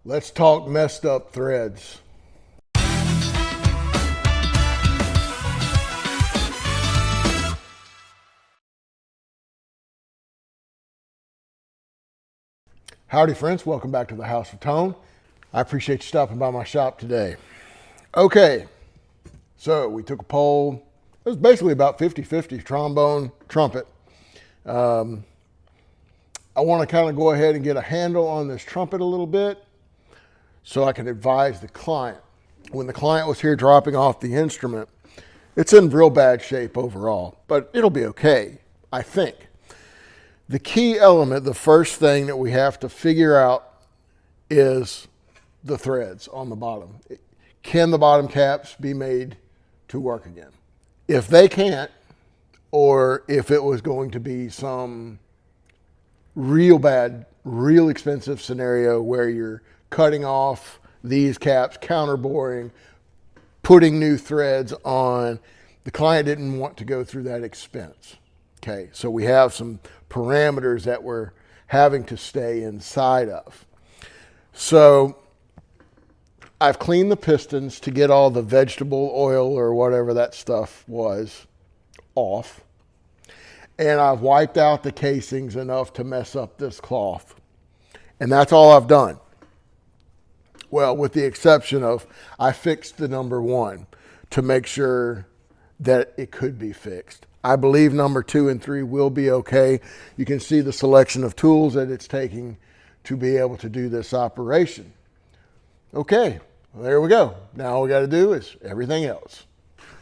Let's talk messed up threads. Howdy friends, welcome back to the House of Tone. I appreciate you stopping by my shop today. Okay, so we took a poll. It was basically about 50-50 trombone, trumpet. I want to kind of go ahead and get a handle on this trumpet a little bit so I can advise the client. When the client was here dropping off the instrument, it's in real bad shape overall, but it'll be okay, I think. The key element, the first thing that we have to figure out is the threads on the bottom. Can the bottom caps be made to work again? If they can't, or if it was going to be some real bad, real expensive scenario where you're cutting off these caps, counterboring, putting new threads on, the client didn't want to go through that expense. Okay, so we have some parameters that we're having to stay inside of. So I've cleaned the pistons to get all the vegetable oil or whatever that stuff was off. And I've wiped out the casings enough to mess up this cloth. And that's all I've done. Well, with the exception of I fixed the number one to make sure that it could be fixed. I believe number 2 and 3 will be okay. You can see the selection of tools that it's taking to be able to do this operation. Okay, well, there we go. Now all we got to do is everything else.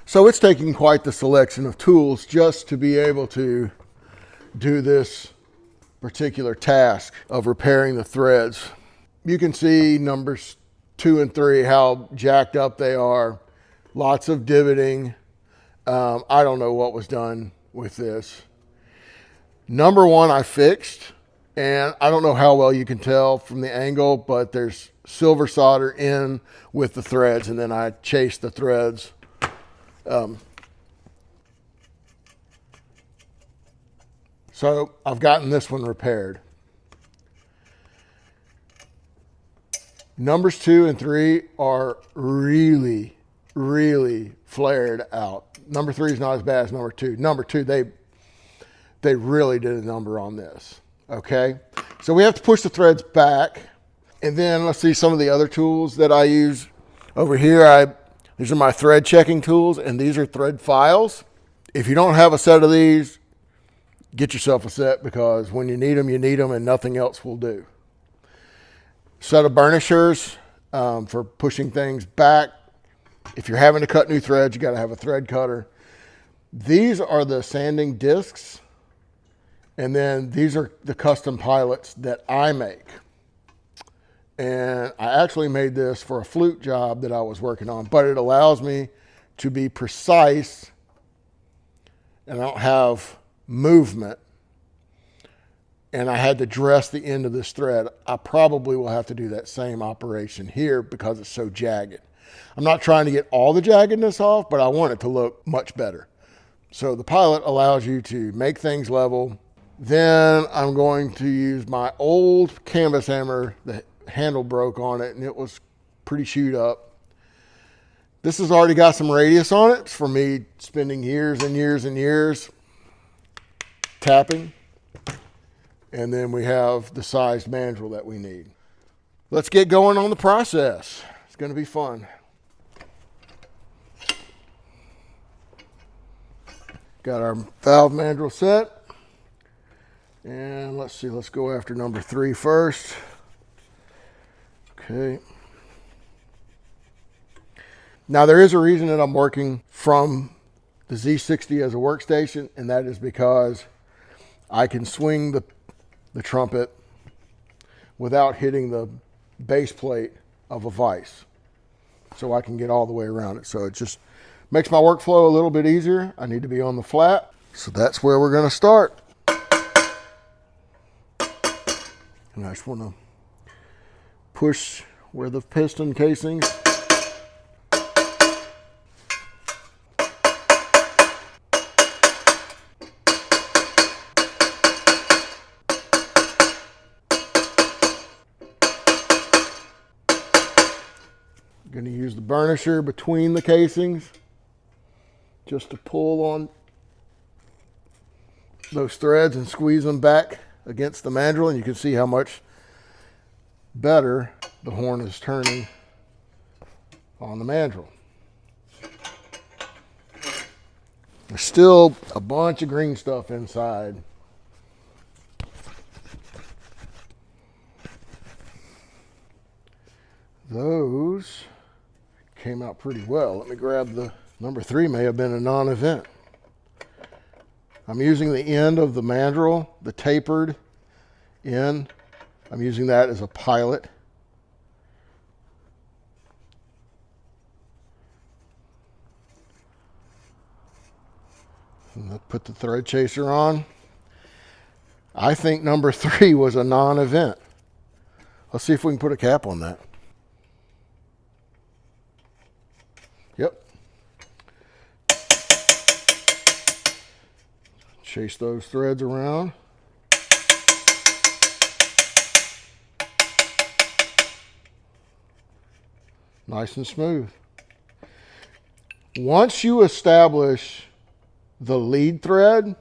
So it's taking quite the selection of tools just to be able to do this particular task of repairing the threads. You can see numbers 2 and 3, how jacked up they are. Lots of divoting. I don't know what was done with this. Number 1 I fixed, and I don't know how well you can tell from the angle, but there's silver solder in with the threads, and then I chased the threads. So I've gotten this one repaired. Numbers 2 and 3 are really, really flared out. Number 3 is not as bad as number 2. Number 2, they really did a number on this. Okay, so we have to push the threads back, and then let's see some of the other tools that I use over here. These are my thread checking tools, and these are thread files. If you don't have a set of these, get yourself a set, because when you need them, and nothing else will do. Set of burnishers for pushing things back. If you're having to cut new threads, you got to have a thread cutter. These are the sanding discs, and then these are the custom pilots that I make. And I actually made this for a flute job that I was working on, but it allows me to be precise, and I don't have movement. And I had to dress the end of this thread. I probably will have to do that same operation here because it's so jagged. I'm not trying to get all the jaggedness off, but I want it to look much better. So the pilot allows you to make things level. Then I'm going to use my old canvas hammer. The handle broke on it and it was pretty chewed up. This has already got some radius on it. It's for me spending years and years and years tapping. And then we have the sized mandrel that we need. Let's get going on the process. It's going to be fun. Got our valve mandrel set. And let's see, let's go after number 3 first. Okay. Now there is a reason that I'm working from the Z60 as a workstation, and that is because I can swing the trumpet without hitting the base plate of a vise. So I can get all the way around it. So it just makes my workflow a little bit easier. I need to be on the flat. So that's where we're going to start. And I just want to push where the piston casings. I'm going to use the burnisher between the casings just to pull on those threads and squeeze them back against the mandrel, and you can see how much better the horn is turning on the mandrel. There's still a bunch of green stuff inside. Those came out pretty well. Let me grab the number 3, may have been a non-event. I'm using the end of the mandrel, the tapered end. I'm using that as a pilot. And I'll put the thread chaser on. I think number 3 was a non-event. Let's see if we can put a cap on that. Yep. Chase those threads around. Nice and smooth. Once you establish the lead thread,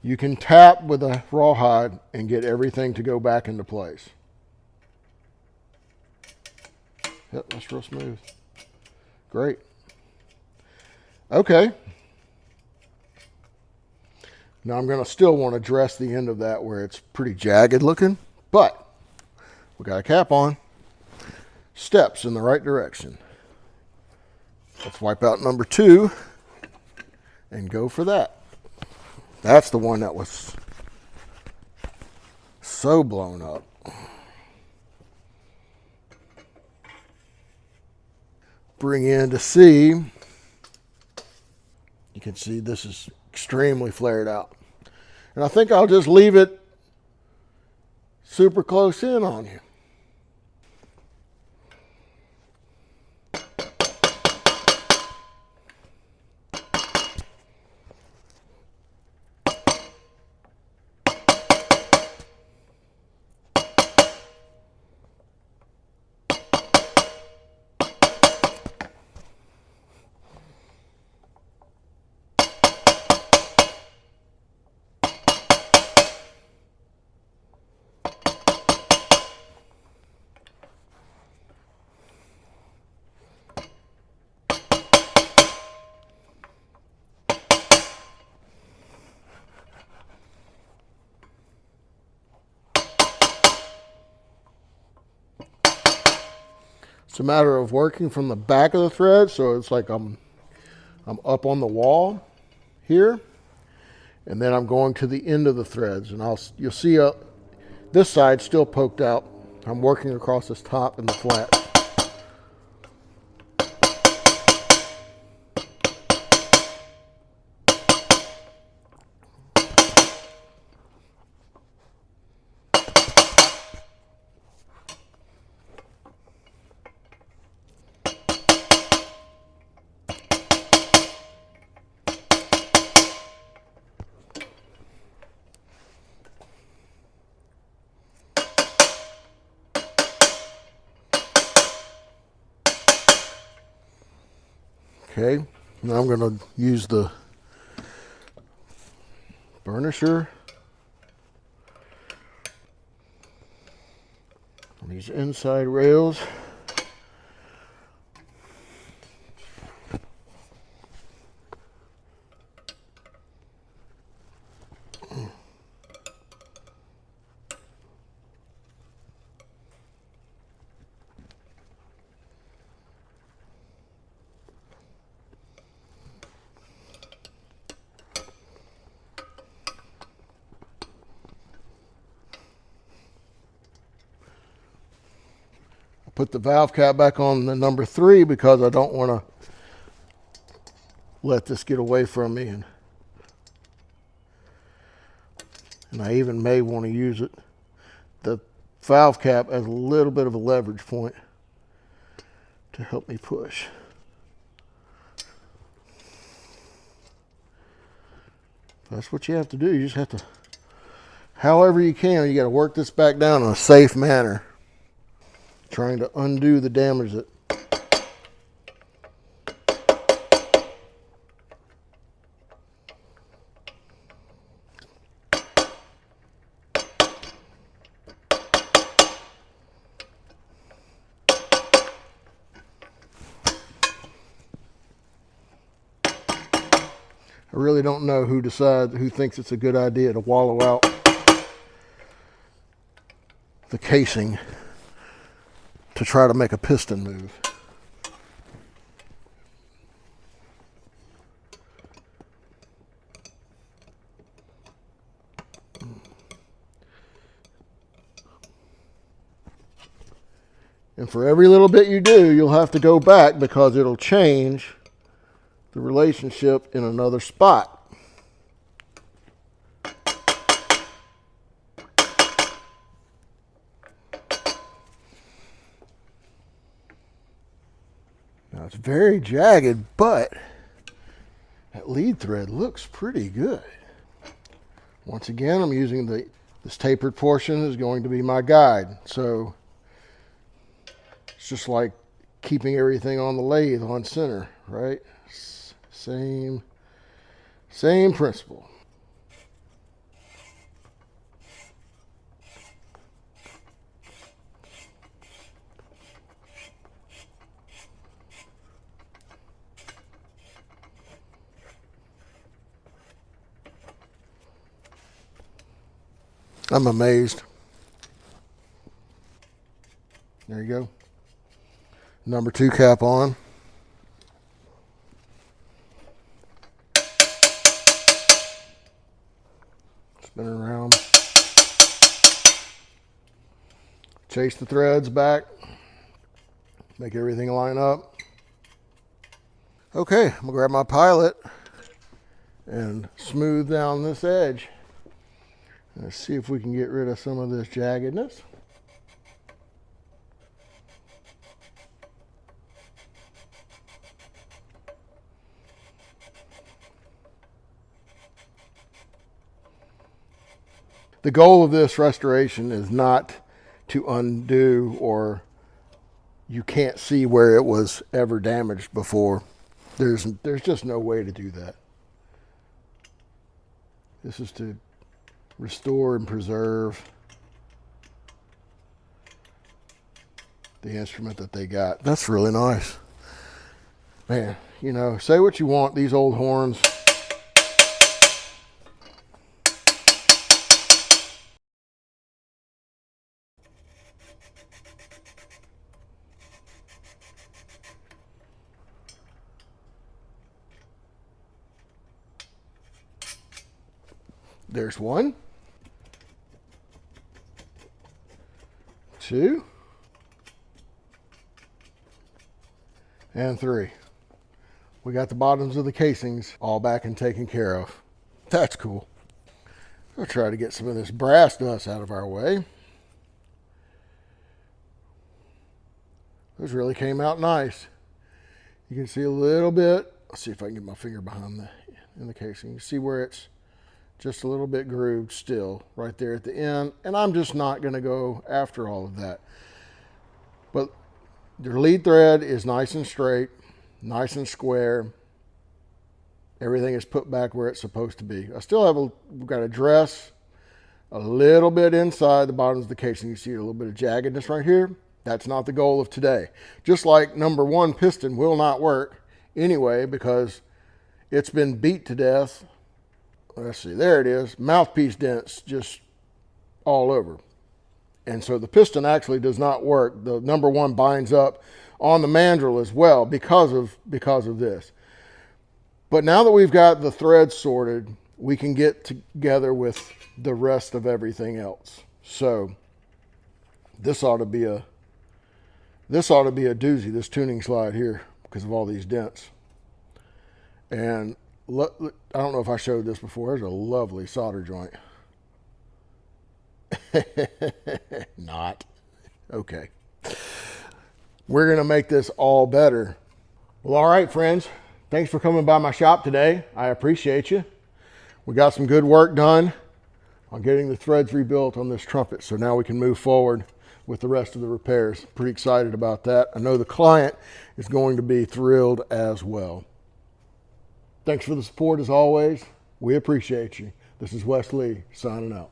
you can tap with a rawhide and get everything to go back into place. Yep, that's real smooth. Great. Okay. Now I'm going to still want to dress the end of that where it's pretty jagged looking, but we got a cap on. Steps in the right direction. Let's wipe out number 2 and go for that. That's the one that was so blown up. Bring in to C. You can see this is extremely flared out. And I think I'll just leave it super close in on you. It's a matter of working from the back of the thread, so it's like I'm up on the wall here, and then I'm going to the end of the threads, and you'll see this side still poked out. I'm working across this top and the flat. Okay, now I'm going to use the burnisher on these inside rails. Put the valve cap back on the number 3 because I don't want to let this get away from me, and I even may want to use the valve cap as a little bit of a leverage point to help me push. That's what you have to do. You just have to, however you can, you got to work this back down in a safe manner, trying to undo the damage that I really don't know who thinks it's a good idea to wallow out the casing to try to make a piston move. And for every little bit you do, you'll have to go back because it'll change the relationship in another spot. Now it's very jagged, but that lead thread looks pretty good. Once again, I'm using this tapered portion is going to be my guide. So it's just like keeping everything on the lathe on center, right? Same principle. I'm amazed. There you go. Number 2 cap on. Spin it around. Chase the threads back. Make everything line up. Okay, I'm gonna grab my pilot and smooth down this edge. Let's see if we can get rid of some of this jaggedness. The goal of this restoration is not to undo, or you can't see where it was ever damaged before. There's just no way to do that. This is to restore and preserve the instrument that they got. That's really nice. Man, you know, say what you want, these old horns. There's 1, 2, and 3. We got the bottoms of the casings all back and taken care of. That's cool. I'll try to get some of this brass dust out of our way. Those really came out nice. You can see a little bit. Let's see if I can get my finger behind in the casing. You see where it's just a little bit grooved still right there at the end, and I'm just not going to go after all of that. But their lead thread is nice and straight, nice and square. Everything is put back where it's supposed to be. I still have we've got a dress a little bit inside the bottoms of the casing. You see a little bit of jaggedness right here. That's not the goal of today. Just like number 1 piston will not work anyway because it's been beat to death. Let's see, there it is. Mouthpiece dents just all over. And so the piston actually does not work. The number 1 binds up on the mandrel as well because of this. But now that we've got the threads sorted, we can get together with the rest of everything else. So this ought to be a doozy, this tuning slide here, because of all these dents. And I don't know if I showed this before. There's a lovely solder joint. Not. Okay. We're going to make this all better. Well, all right, friends. Thanks for coming by my shop today. I appreciate you. We got some good work done on getting the threads rebuilt on this trumpet. So now we can move forward with the rest of the repairs. Pretty excited about that. I know the client is going to be thrilled as well. Thanks for the support as always. We appreciate you. This is Wes Lee signing out.